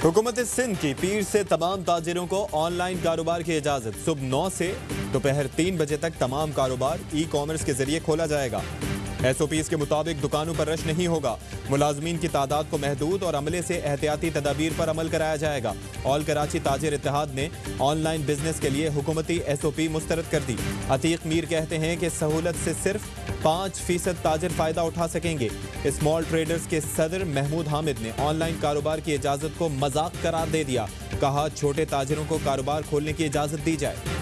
हुकूमत सिंध की पीर से तमाम ताजिरों को ऑनलाइन कारोबार की इजाज़त। सुबह 9 से दोपहर 3 बजे तक तमाम कारोबार ई कॉमर्स के जरिए खोला जाएगा। SOPs के मुताबिक दुकानों पर रश नहीं होगा। मुलाजमीन की तादाद को महदूद और अमले से एहतियाती तदाबीर पर अमल कराया जाएगा। ऑल कराची ताजिर इत्तेहाद ने ऑनलाइन बिजनेस के लिए हुकूमती SOP मुस्तरद कर दी। अतीक मीर कहते हैं कि सहूलत से सिर्फ 5% ताजिर फायदा उठा सकेंगे। स्मॉल ट्रेडर्स के सदर महमूद हामिद ने ऑनलाइन कारोबार की इजाज़त को मजाक करार दे दिया। कहा, छोटे ताजिरों को कारोबार खोलने की इजाज़त दी जाए।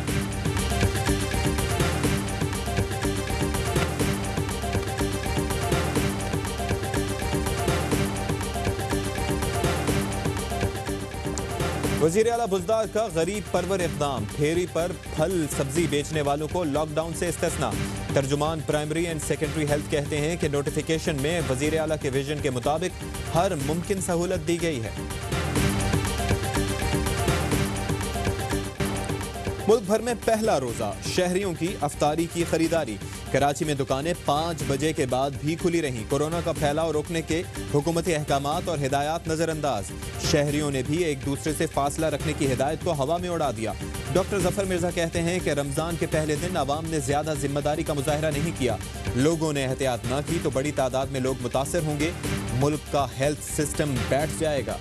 वज़ीर आला बुज़दार का गरीब परवर इक़दाम। फेरी पर फल सब्जी बेचने वालों को लॉकडाउन से इस्तिस्ना। तर्जुमान प्राइमरी एंड सेकेंडरी हेल्थ कहते हैं कि नोटिफिकेशन में वज़ीर आला के विजन के मुताबिक हर मुमकिन सहूलत दी गई है। मुल्क भर में पहला रोजा शहरियों की अफ्तारी की खरीदारी। कराची में दुकानें 5 बजे के बाद भी खुली रहीं। कोरोना का फैलाव रोकने के हुकूमती अहकामात और हिदायत नजरअंदाज। शहरियों ने भी एक दूसरे से फासला रखने की हिदायत को हवा में उड़ा दिया। डॉक्टर जफर मिर्जा कहते हैं कि रमजान के पहले दिन अवाम ने ज्यादा जिम्मेदारी का मुजाहरा नहीं किया। लोगों ने एहतियात न की तो बड़ी तादाद में लोग मुतासर होंगे। मुल्क का हेल्थ सिस्टम बैठ जाएगा।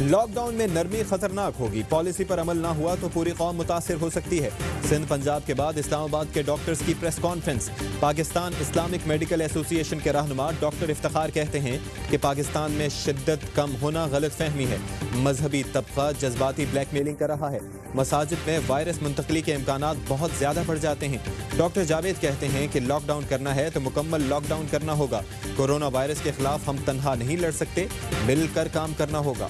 लॉकडाउन में नरमी खतरनाक होगी। पॉलिसी पर अमल ना हुआ तो पूरी कौम मुतासिर हो सकती है। सिंध पंजाब के बाद इस्लामाबाद के डॉक्टर्स की press conference. Pakistan Islamic medical association के रहनुमा डॉक्टर इफ्तिखार कहते हैं कि पाकिस्तान में शिद्दत कम होना गलत फहमी है। मजहबी तबका जज्बाती ब्लैकमेलिंग कर रहा है। मसाजिद में वायरस मुंतकली के इम्कानात बहुत ज्यादा बढ़ जाते हैं। डॉक्टर जावेद कहते हैं कि लॉकडाउन करना है तो मुकम्मल लॉकडाउन करना होगा। कोरोना वायरस के खिलाफ हम तन्हा नहीं लड़ सकते, मिलकर काम करना होगा।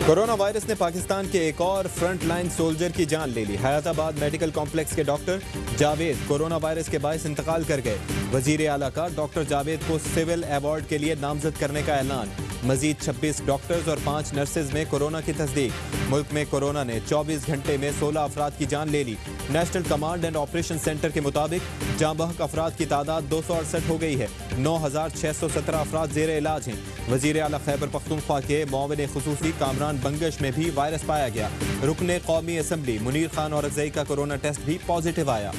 कोरोना वायरस ने पाकिस्तान के एक और फ्रंट लाइन सोल्जर की जान ले ली। हयाताबाद मेडिकल कॉम्प्लेक्स के डॉक्टर जावेद कोरोना वायरस के बायस इंतकाल कर गए। वजीर आला का डॉक्टर जावेद को सिविल अवार्ड के लिए नामजद करने का ऐलान। मजीद 26 डॉक्टर्स और 5 नर्सेज में कोरोना की तस्दीक। मुल्क में कोरोना ने 24 घंटे में 16 अफराद की जान ले ली। National Command and Operation Centre के मुताबिक जाँ बहक अफराद की तादाद 268 हो गई है। 9617 अफराद जेर इलाज हैं। वजीर आला खैबर पख्तूनख्वा के मुआविन खुसूसी कामरान बंगश में भी वायरस पाया गया। रुकने कौमी असम्बली मुनीर खान और अजई का कोरोना टेस्ट भी पॉजिटिव आया।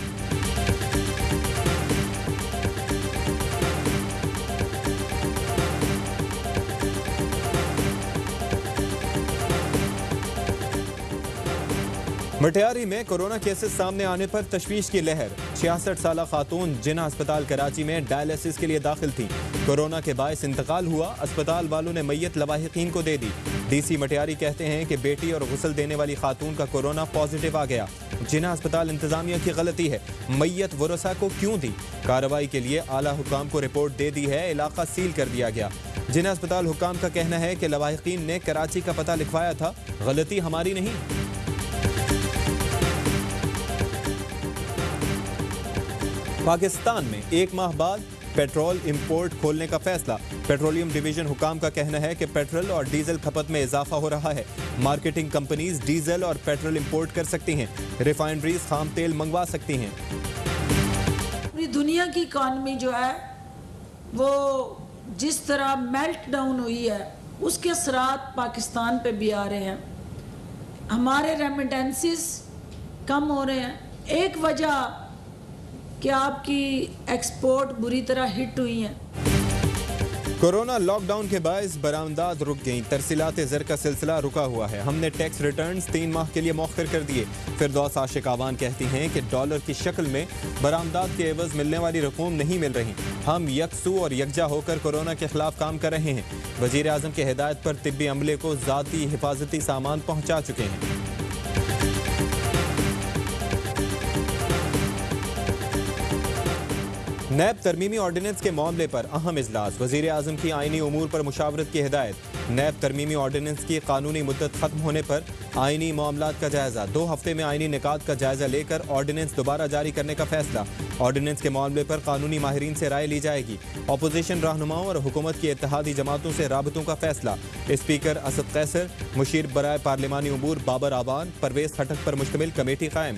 मटियारी में कोरोना केसेस सामने आने पर तशवीश की लहर। 66 साला खातून जिन्ना अस्पताल कराची में डायलिसिस के लिए दाखिल थी। कोरोना के बायस इंतकाल हुआ। अस्पताल वालों ने मैयत लवाहिकीन को दे दी। DC मटियारी कहते हैं कि बेटी और गुस्ल देने वाली खातून का कोरोना पॉजिटिव आ गया। जिन्ना अस्पताल इंतजामिया की गलती है। मैयत वरसा को क्यों दी? कार्रवाई के लिए आला हुकाम को रिपोर्ट दे दी है। इलाका सील कर दिया गया। जिन्ना अस्पताल हुकाम का कहना है कि लवाहिकीन ने कराची का पता लिखवाया था, गलती हमारी नहीं। पाकिस्तान में 1 माह बाद पेट्रोल इंपोर्ट खोलने का फैसला। पेट्रोलियम डिवीजन हुकाम का कहना है कि पेट्रोल और डीजल खपत में इजाफा हो रहा है। मार्केटिंग कंपनीज डीजल और पेट्रोल इंपोर्ट कर सकती हैं। रिफाइनरीज खाम तेल मंगवा सकती हैं। पूरी दुनिया की इकॉनमी जो है वो जिस तरह मेल्ट डाउन हुई है उसके असरात पाकिस्तान पे भी आ रहे हैं। हमारे रेमिटेंसेस कम हो रहे हैं। एक वजह कि आपकी एक्सपोर्ट बुरी तरह हिट हुई हैं। कोरोना लॉकडाउन के बायस बरामदात रुक गई। तरसीलात ज़र का सिलसिला रुका हुआ है। हमने टैक्स रिटर्न्स 3 माह के लिए मौखर कर दिए। फिरदौस आशिक आवान कहती हैं कि डॉलर की शक्ल में बरामदात के एवज मिलने वाली रकूम नहीं मिल रही। हम यकसू और यकजा होकर कोरोना के खिलाफ काम कर रहे हैं। वजीर आज़म की हिदायत पर तिब्बी अमले को ज़ाती हिफाजती सामान पहुँचा चुके हैं। नैब तरमीमी ऑर्डिनेंस के मामले पर अहम इजलास, वजीर आजम की आईनी उमूर पर मुशावरत की हिदायत। नैब तरमीमी ऑर्डिनेंस की कानूनी मुद्दत खत्म होने पर आईनी मामलात का जायजा, 2 हफ्ते में आईनी निकात का जायजा लेकर ऑर्डिनेंस दोबारा जारी करने का फैसला। ऑर्डिनेंस के मामले पर कानूनी माहिरीन से राय ली जाएगी। अपोजिशन रहनुमाओं और हुकूमत की इत्तेहादी जमातों से राबतों का फैसला। स्पीकर असद कैसर, मुशीर बराए पार्लिमानी उमूर बाबर आबान, परवेज खटक पर मुश्तमिल कमेटी कायम।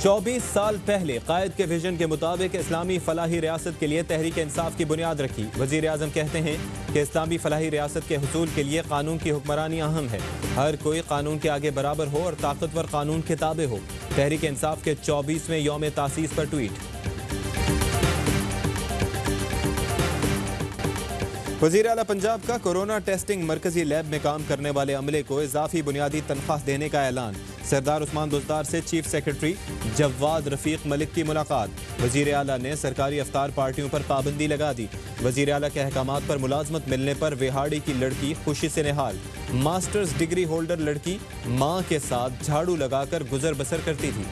चौबीस साल पहले कायद के विजन के मुताबिक इस्लामी फलाही रियासत के लिए तहरीक इंसाफ की बुनियाद रखी। वजीर आजम कहते हैं कि इस्लामी फलाही रियासत के हुसूल के लिए कानून की हुक्मरानी अहम है। हर कोई कानून के आगे बराबर हो और ताकतवर कानून के ताबे हो। तहरीक इंसाफ के 24वें यौम तासीस पर ट्वीट। वज़ीर आला पंजाब का कोरोना टेस्टिंग मरकजी लैब में काम करने वाले अमले को इजाफी बुनियादी तनख्वाह देने का ऐलान। सरदार उस्मान बुज़दार से चीफ सेक्रेटरी जवाद रफीक मलिक की मुलाकात। वज़ीर आला ने सरकारी अफ्तार पार्टियों पर पाबंदी लगा दी। वज़ीर आला के अहकामात पर मुलाजमत मिलने पर विहाड़ी की लड़की खुशी से निहाल। मास्टर्स डिग्री होल्डर लड़की माँ के साथ झाड़ू लगाकर गुजर बसर करती थी।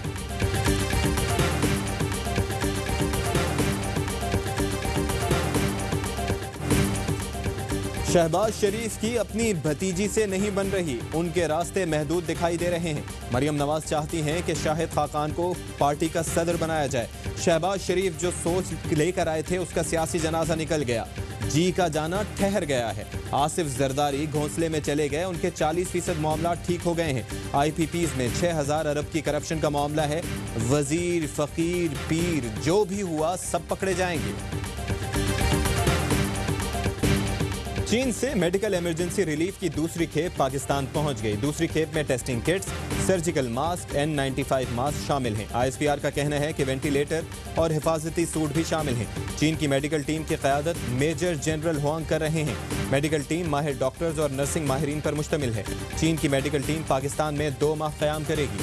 शहबाज शरीफ की अपनी भतीजी से नहीं बन रही, उनके रास्ते महदूद दिखाई दे रहे हैं। मरियम नवाज चाहती हैं कि शाहिद खाकान को पार्टी का सदर बनाया जाए। शहबाज शरीफ जो सोच लेकर आए थे उसका सियासी जनाजा निकल गया, जी का जाना ठहर गया है। आसिफ जरदारी घोंसले में चले गए, उनके 40% मामला ठीक हो गए हैं। IPPs में 6000 अरब की करप्शन का मामला है। वजीर, फकीर, पीर जो भी हुआ सब पकड़े जाएंगे। चीन से मेडिकल इमरजेंसी रिलीफ की दूसरी खेप पाकिस्तान पहुंच गई। दूसरी खेप में testing kits, surgical mask, N95 mask शामिल हैं। ISPR का कहना है कि वेंटिलेटर और हिफाजती सूट भी शामिल हैं। चीन की मेडिकल टीम की क़यादत मेजर जनरल हुआंग कर रहे हैं। मेडिकल टीम माहिर डॉक्टर्स और नर्सिंग माहिरीन पर मुश्तमिल है। चीन की मेडिकल टीम पाकिस्तान में 2 माह क़याम करेगी।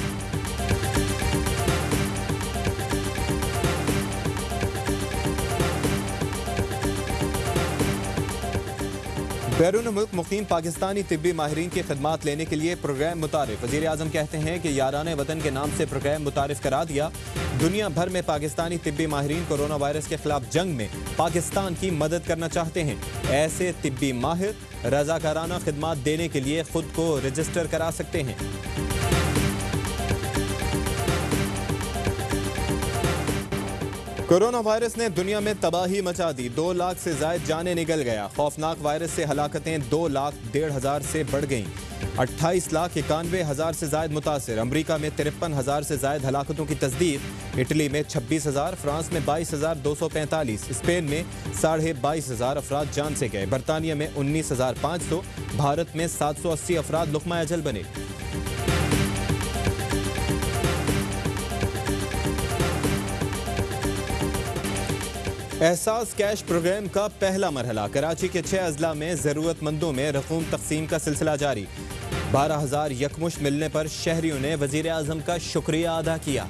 बैरून मुल्क मुकीम पाकिस्तानी तिब्बी माहिरीन की खदमात लेने के लिए प्रोग्राम मुतारिफ। वज़ीर आज़म कहते हैं कि याराने वतन के नाम से प्रोग्राम मुतारिफ करा दिया। दुनिया भर में पाकिस्तानी तिब्बी माहिरीन कोरोना वायरस के खिलाफ जंग में पाकिस्तान की मदद करना चाहते हैं। ऐसे तिब्बी माहिर रजाकाराना खिदमात देने के लिए खुद को रजिस्टर करा सकते हैं। कोरोना वायरस ने दुनिया में तबाही मचा दी। 2 लाख से ज्यादा जानें निकल गया। खौफनाक वायरस से हलाकतें 2,01,500 से बढ़ गईं। 28,91,000 से ज्यादा मुतासिर। अमरीका में 53,000 से ज्यादा हलाकतों की तस्दीक। इटली में 26,000, फ्रांस में 22,245, स्पेन में 22,500 अफराद जान से गए। बरतानिया में 19,500, भारत में 780 अफराद लुक़मा अजल बने। एहसास कैश प्रोग्राम का पहला मरहला। कराची के 6 अजला में ज़रूरतमंदों में रकूम तकसीम का सिलसिला जारी। 12,000 यकमुश्त मिलने पर शहरियों ने वज़ीर आज़म का शुक्रिया अदा किया।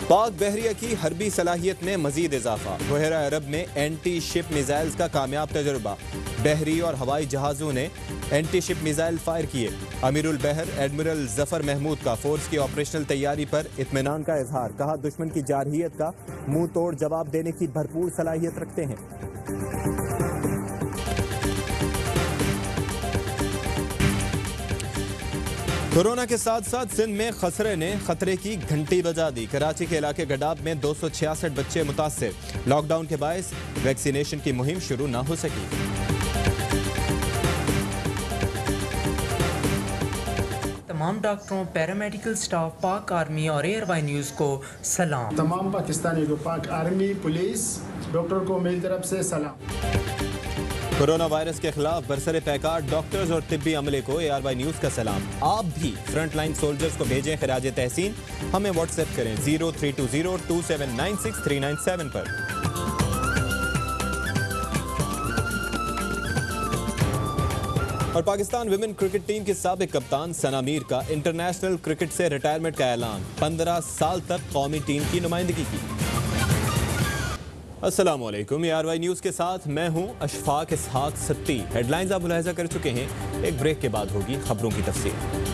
पाक बहरिया की हरबी सलाहियत में मजीद इजाफा। बहरा अरब में एंटी शिप मिसाइल्स का कामयाब तजुर्बा। बहरी और हवाई जहाज़ों ने एंटी शिप मिसाइल फायर किए। अमीरुल बहर एडमिरल जफर महमूद का फोर्स की ऑपरेशनल तैयारी पर इत्मीनान का इजहार। कहा, दुश्मन की जारहियत का मुंह तोड़ जवाब देने की भरपूर सलाहियत रखते हैं। कोरोना के साथ साथ सिंध में खसरे ने खतरे की घंटी बजा दी। कराची के इलाके गडाब में 266 बच्चे मुतासिर। लॉकडाउन के बायस वैक्सीनेशन की मुहिम शुरू न हो सकी। तमाम डॉक्टरों, पैरामेडिकल स्टाफ, पाक आर्मी और एयरवाई न्यूज़ को सलाम। तमाम पाकिस्तानियों को, पाक आर्मी, पुलिस, डॉक्टर को मेरी तरफ से सलाम। कोरोना वायरस के खिलाफ बरसरे पैकार डॉक्टर्स और तिब्बी अमले को ARY न्यूज़ का सलाम। आप भी फ्रंटलाइन सोल्जर्स को भेजें खिराज तहसीन। हमें व्हाट्सएप करें 03202796 पर। और पाकिस्तान विमेन क्रिकेट टीम की साबिक कप्तान सना मीर का इंटरनेशनल क्रिकेट से रिटायरमेंट का ऐलान। 15 साल तक कौमी टीम की नुमाइंदगी की। अस्सलाम वालेकुम, ये आरवाई न्यूज़ के साथ मैं हूं अशफाक इसहाक सत्ती। हेडलाइंस आप मुलाहिजा कर चुके हैं। एक ब्रेक के बाद होगी खबरों की तफसील।